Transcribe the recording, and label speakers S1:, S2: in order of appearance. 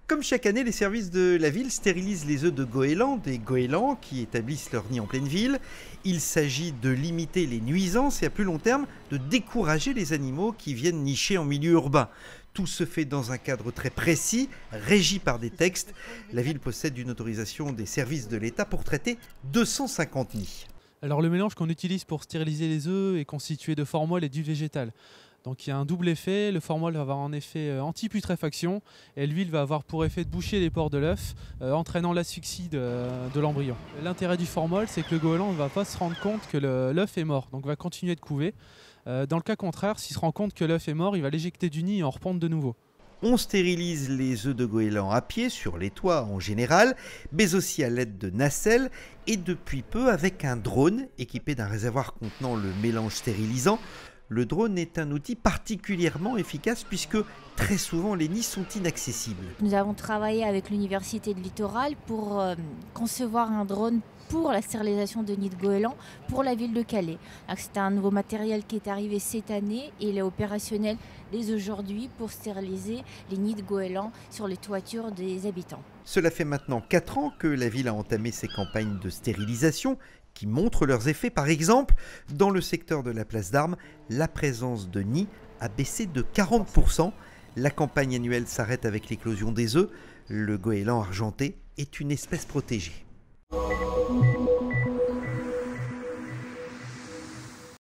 S1: Comme chaque année, les services de la ville stérilisent les œufs de goélands, des goélands qui établissent leur nid en pleine ville. Il s'agit de limiter les nuisances et à plus long terme de décourager les animaux qui viennent nicher en milieu urbain. Tout se fait dans un cadre très précis, régi par des textes. La ville possède une autorisation des services de l'État pour traiter 250 nids.
S2: Alors le mélange qu'on utilise pour stériliser les œufs est constitué de formol et d'huile végétale. Donc il y a un double effet, le formol va avoir un effet anti-putréfaction et l'huile va avoir pour effet de boucher les pores de l'œuf, entraînant l'asphyxie de l'embryon. L'intérêt du formol, c'est que le goéland ne va pas se rendre compte que l'œuf est mort, donc va continuer de couver. Dans le cas contraire, s'il se rend compte que l'œuf est mort, il va l'éjecter du nid et en repondre de nouveau.
S1: On stérilise les œufs de goéland à pied, sur les toits en général, mais aussi à l'aide de nacelles et depuis peu avec un drone équipé d'un réservoir contenant le mélange stérilisant. Le drone est un outil particulièrement efficace puisque très souvent les nids sont inaccessibles.
S3: Nous avons travaillé avec l'Université de Littoral pour concevoir un drone pour la stérilisation de nids de goélands pour la ville de Calais. C'est un nouveau matériel qui est arrivé cette année et il est opérationnel dès aujourd'hui pour stériliser les nids de goélands sur les toitures des habitants.
S1: Cela fait maintenant 4 ans que la ville a entamé ses campagnes de stérilisation qui montrent leurs effets. Par exemple, dans le secteur de la place d'Armes, la présence de nids a baissé de 40%. La campagne annuelle s'arrête avec l'éclosion des œufs. Le goéland argenté est une espèce protégée.